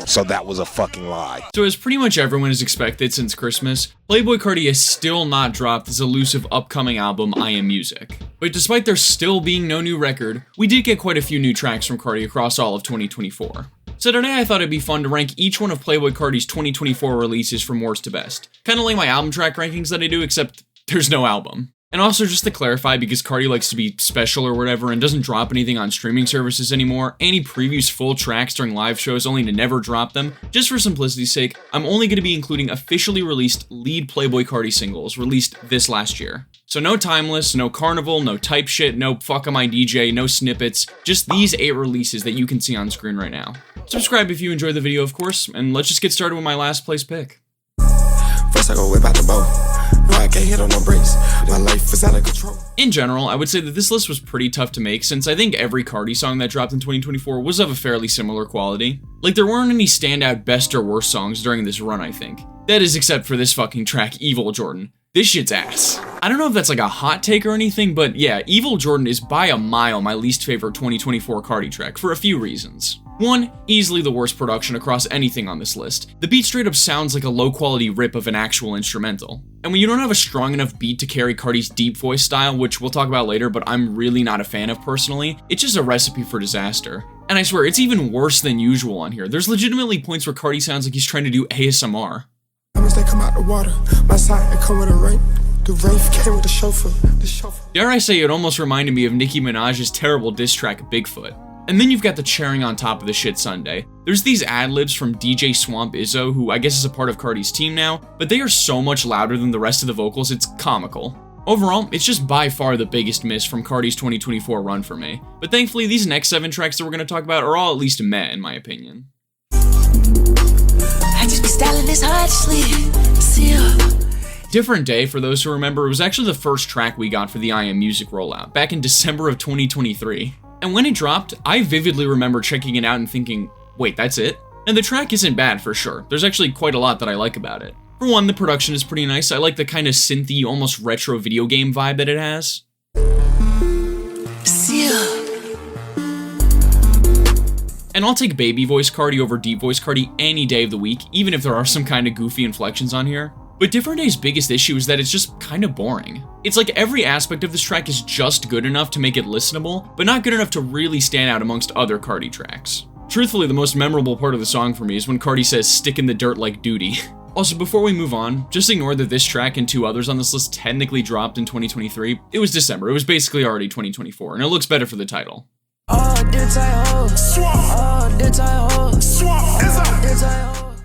So that was a fucking lie. So as pretty much everyone has expected since Christmas, Playboi Carti has still not dropped his elusive upcoming album, I Am Music. But despite there still being no new record, we did get quite a few new tracks from Carti across all of 2024. So today I thought it'd be fun to rank each one of Playboi Carti's 2024 releases from worst to best. Kinda like my album track rankings that I do, except there's no album. And also, just to clarify, because Carti likes to be special or whatever and doesn't drop anything on streaming services anymore, and he previews full tracks during live shows only to never drop them, just for simplicity's sake, I'm only going to be including officially released lead Playboi Carti singles released this last year. So no Timeless, no Carnival, no Type Shit, no Fuck Am I DJ, no snippets, just these 8 releases that you can see on screen right now. Subscribe if you enjoyed the video, of course, and let's just get started with my last place pick. First I go whip out the bow. No, I can't hit on no brakes. My life is out of control. In general, I would say that this list was pretty tough to make since I think every Carti song that dropped in 2024 was of a fairly similar quality. Like, there weren't any standout best or worst songs during this run, I think. That is except for this fucking track, Evil Jordan. This shit's ass. I don't know if that's like a hot take or anything, but yeah, Evil Jordan is by a mile my least favorite 2024 Carti track for a few reasons. 1, easily the worst production across anything on this list. The beat straight up sounds like a low quality rip of an actual instrumental. And when you don't have a strong enough beat to carry Carti's deep voice style, which we'll talk about later but I'm really not a fan of personally, it's just a recipe for disaster. And I swear, it's even worse than usual on here. There's legitimately points where Carti sounds like he's trying to do ASMR. They come out the water. My side, they come with a rape. The Wraith came with the chauffeur. Dare I say, it almost reminded me of Nicki Minaj's terrible diss track, Bigfoot. And then you've got the cherry on top of the shit sundae. There's these ad-libs from DJ Swamp Izzo, who I guess is a part of Carti's team now, but they are so much louder than the rest of the vocals, it's comical. Overall, it's just by far the biggest miss from Carti's 2024 run for me. But thankfully, these next 7 tracks that we're going to talk about are all at least meh, in my opinion. I just be styling this hard sleep. Different Day, for those who remember, was actually the first track we got for the I Am Music rollout, back in December of 2023. And when it dropped, I vividly remember checking it out and thinking, wait, that's it? And the track isn't bad for sure. There's actually quite a lot that I like about it. For one, the production is pretty nice. I like the kind of synthy, almost retro video game vibe that it has. And I'll take baby voice Carti over deep voice Carti any day of the week, even if there are some kind of goofy inflections on here. But Different Day's biggest issue is that it's just kind of boring. It's like every aspect of this track is just good enough to make it listenable, but not good enough to really stand out amongst other Carti tracks. Truthfully, the most memorable part of the song for me is when Carti says, "Stick in the dirt like duty." Also, before we move on, just ignore that this track and 2 others on this list technically dropped in 2023. It was December, it was basically already 2024, and it looks better for the title.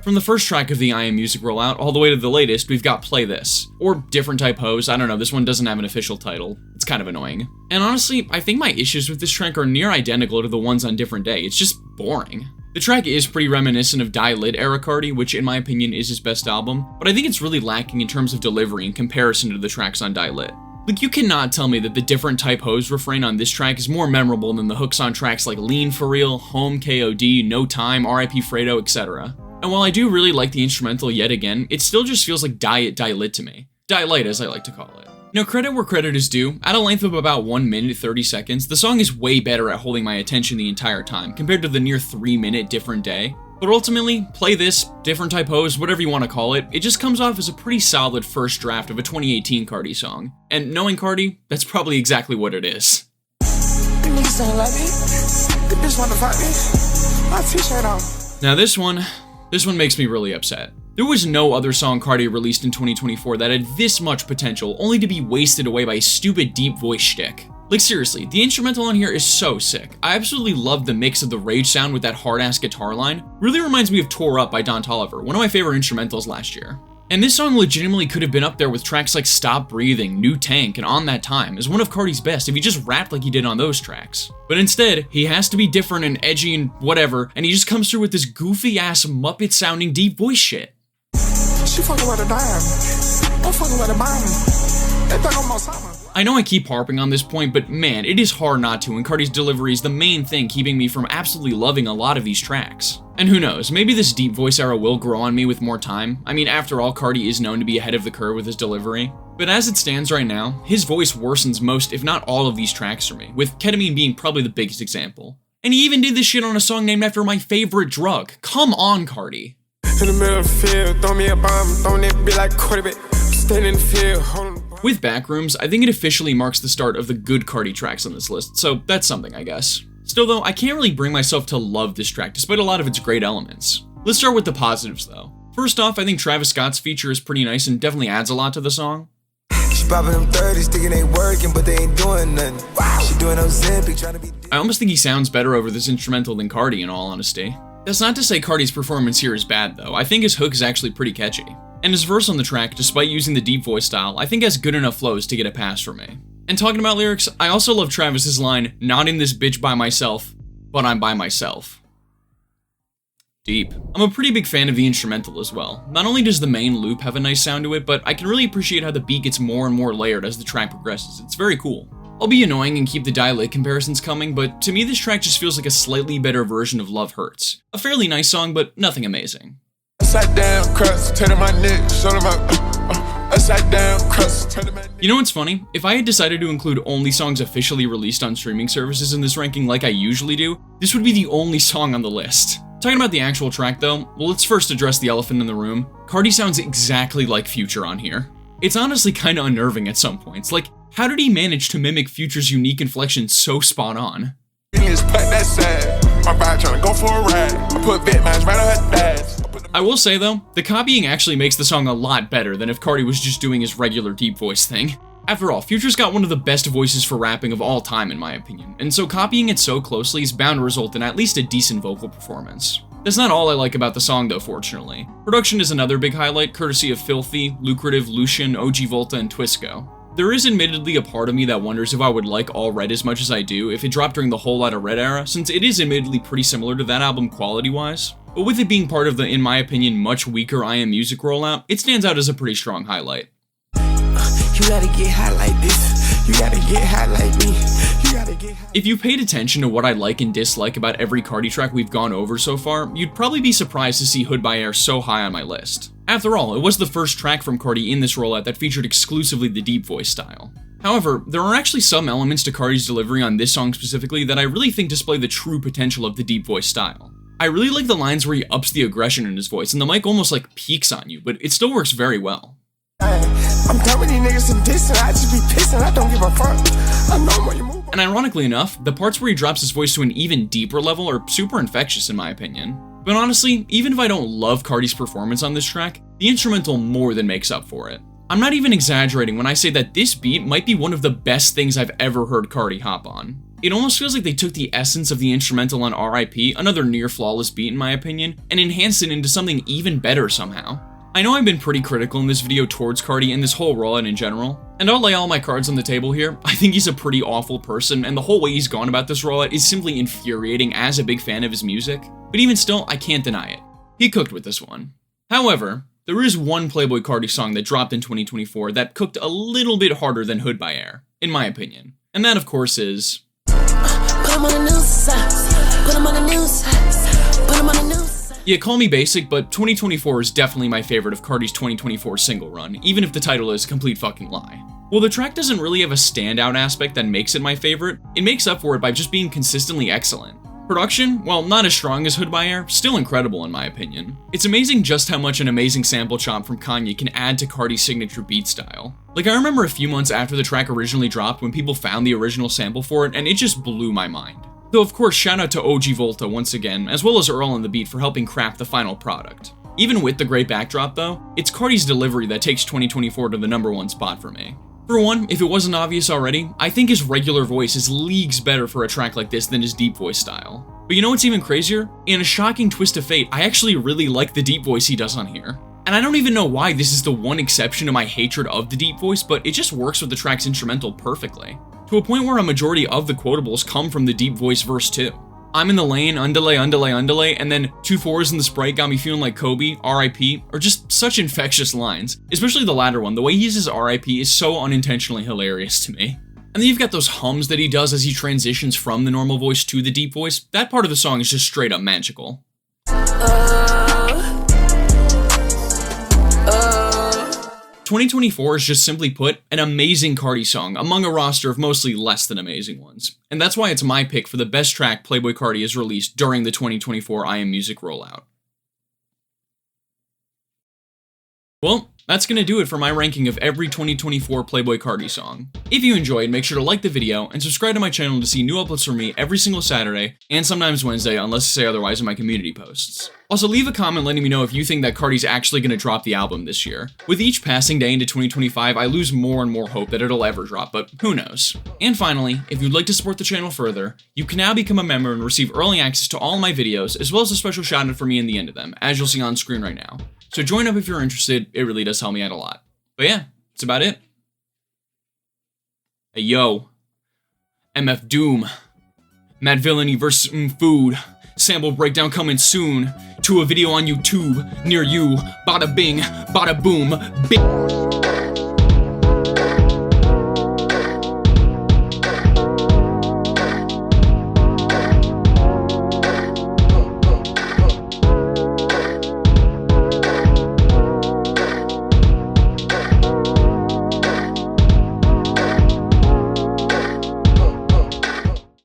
From the first track of the I Am Music rollout all the way to the latest, we've got Play This, or Different Type Hose. I don't know, this one doesn't have an official title. It's kind of annoying. And honestly, I think my issues with this track are near identical to the ones on Different Day. It's just boring. The track is pretty reminiscent of Die Lit era Carti, which in my opinion is his best album, but I think it's really lacking in terms of delivery in comparison to the tracks on Die Lit. Like, you cannot tell me that the Different Type Hose refrain on this track is more memorable than the hooks on tracks like Lean For Real, Home KOD, No Time, R.I.P. Fredo, etc. And while I do really like the instrumental yet again, it still just feels like Die Lit to me. Die Light, as I like to call it. Now, credit where credit is due. At a length of about 1 minute 30 seconds, the song is way better at holding my attention the entire time, compared to the near 3 minute Different Day. But ultimately, Play This, Different Type Hose, whatever you want to call it, it just comes off as a pretty solid first draft of a 2018 Carti song. And knowing Carti, that's probably exactly what it is. Now this one makes me really upset. There was no other song Carti released in 2024 that had this much potential, only to be wasted away by a stupid deep voice shtick. Like, seriously, the instrumental on here is so sick. I absolutely love the mix of the rage sound with that hard-ass guitar line. Really reminds me of Tore Up by Don Toliver, one of my favorite instrumentals last year. And this song legitimately could have been up there with tracks like Stop Breathing, New Tank, and On That Time as one of Carti's best if he just rapped like he did on those tracks. But instead, he has to be different and edgy and whatever, and he just comes through with this goofy-ass Muppet-sounding deep voice shit. She fucking with a dime. I'm fucking with a bomb. They think I'm Osama. I know I keep harping on this point, but man, it is hard not to, and Carti's delivery is the main thing keeping me from absolutely loving a lot of these tracks. And who knows, maybe this deep voice era will grow on me with more time. I mean, after all, Carti is known to be ahead of the curve with his delivery. But as it stands right now, his voice worsens most, if not all of these tracks for me, with Ketamine being probably the biggest example. And he even did this shit on a song named after my favorite drug. Come on, Carti. In the middle of the field, throw me a bomb, throwing it be like quarterback. Staying in the field, holding. With Backrooms, I think it officially marks the start of the good Carti tracks on this list, so that's something, I guess. Still though, I can't really bring myself to love this track, despite a lot of its great elements. Let's start with the positives though. First off, I think Travis Scott's feature is pretty nice and definitely adds a lot to the song. She popping them 30s, thinking they working, but they ain't doing nothing. She doing Ozempic, trying to be. I almost think he sounds better over this instrumental than Carti, in all honesty. That's not to say Carti's performance here is bad though, I think his hook is actually pretty catchy. And his verse on the track, despite using the deep voice style, I think has good enough flows to get a pass for me. And talking about lyrics, I also love Travis's line, "Not in this bitch by myself, but I'm by myself." Deep. I'm a pretty big fan of the instrumental as well. Not only does the main loop have a nice sound to it, but I can really appreciate how the beat gets more and more layered as the track progresses. It's very cool. I'll be annoying and keep the dialect comparisons coming, but to me this track just feels like a slightly better version of Love Hurts. A fairly nice song, but nothing amazing. Upside down, crust, turning my neck, showing my upside down, crust, turning my neck. You know what's funny? If I had decided to include only songs officially released on streaming services in this ranking like I usually do, this would be the only song on the list. Talking about the actual track though, well, let's first address the elephant in the room. Carti sounds exactly like Future on here. It's honestly kinda unnerving at some points. Like, how did he manage to mimic Future's unique inflection so spot on? My vibe trying to go for a ride. I put Bitmines right on her dads. I will say though, the copying actually makes the song a lot better than if Carti was just doing his regular deep voice thing. After all, Future's got one of the best voices for rapping of all time in my opinion, and so copying it so closely is bound to result in at least a decent vocal performance. That's not all I like about the song though, fortunately. Production is another big highlight, courtesy of Filthy, Lucrative, Lucian, OG Volta, and Twisco. There is admittedly a part of me that wonders if I would like All Red as much as I do if it dropped during the Whole Lotta Red era, since it is admittedly pretty similar to that album quality-wise. But with it being part of the, in my opinion, much weaker I Am Music rollout, it stands out as a pretty strong highlight. You gotta get high like this. You gotta get high like me. You gotta get high. If you paid attention to what I like and dislike about every Carti track we've gone over so far, you'd probably be surprised to see Hoodbyair so high on my list. After all, it was the first track from Carti in this rollout that featured exclusively the deep voice style. However, there are actually some elements to Carti's delivery on this song specifically that I really think display the true potential of the deep voice style. I really like the lines where he ups the aggression in his voice and the mic almost like peaks on you, but it still works very well. I'm done with these niggas and dissing. I just be pissing. I don't give a fuck. I know where you move. And ironically enough, the parts where he drops his voice to an even deeper level are super infectious in my opinion. But honestly, even if I don't love Carti's performance on this track, the instrumental more than makes up for it. I'm not even exaggerating when I say that this beat might be one of the best things I've ever heard Carti hop on. It almost feels like they took the essence of the instrumental on R.I.P., another near flawless beat in my opinion, and enhanced it into something even better somehow. I know I've been pretty critical in this video towards Carti and this whole rollout in general, and I'll lay all my cards on the table here. I think he's a pretty awful person, and the whole way he's gone about this rollout is simply infuriating as a big fan of his music, but even still, I can't deny it. He cooked with this one. However, there is one Playboi Carti song that dropped in 2024 that cooked a little bit harder than Hoodbyair, in my opinion, and that of course is... Put 'em on the news, put 'em on the news, put 'em on the news. Yeah, call me basic, but 2024 is definitely my favorite of Carti's 2024 single run, even if the title is a complete fucking lie. While the track doesn't really have a standout aspect that makes it my favorite, it makes up for it by just being consistently excellent. Production, while not as strong as Hoodbyair, still incredible in my opinion. It's amazing just how much an amazing sample chop from Kanye can add to Carti's signature beat style. Like, I remember a few months after the track originally dropped when people found the original sample for it, and it just blew my mind. Though of course, shout out to OG Volta once again, as well as Earl on the beat for helping craft the final product. Even with the great backdrop though, it's Carti's delivery that takes 2024 to the #1 spot for me. For one, if it wasn't obvious already, I think his regular voice is leagues better for a track like this than his deep voice style. But you know what's even crazier? In a shocking twist of fate, I actually really like the deep voice he does on here. And I don't even know why this is the one exception to my hatred of the deep voice, but it just works with the track's instrumental perfectly. To a point where a majority of the quotables come from the deep voice verse too. I'm in the lane, underlay, underlay, underlay, and then 2 4s in the Sprite got me feeling like Kobe, R.I.P., are just such infectious lines. Especially the latter one, the way he uses R.I.P. is so unintentionally hilarious to me. And then you've got those hums that he does as he transitions from the normal voice to the deep voice. That part of the song is just straight up magical. 2024 is just simply put, an amazing Carti song among a roster of mostly less than amazing ones. And that's why it's my pick for the best track Playboi Carti has released during the 2024 iAmMusic rollout. Well, that's gonna do it for my ranking of every 2024 Playboi Carti song. If you enjoyed, make sure to like the video and subscribe to my channel to see new uploads from me every single Saturday and sometimes Wednesday unless I say otherwise in my community posts. Also, leave a comment letting me know if you think that Carti's actually gonna drop the album this year. With each passing day into 2025, I lose more and more hope that it'll ever drop, but who knows. And finally, if you'd like to support the channel further, you can now become a member and receive early access to all my videos, as well as a special shout out for me in the end of them, as you'll see on screen right now. So join up if you're interested, it really does help me out a lot. But yeah, that's about it. Hey yo, MF Doom, Mad Villainy vs. Food, sample breakdown coming soon, to a video on YouTube, near you, bada bing, bada boom, bing.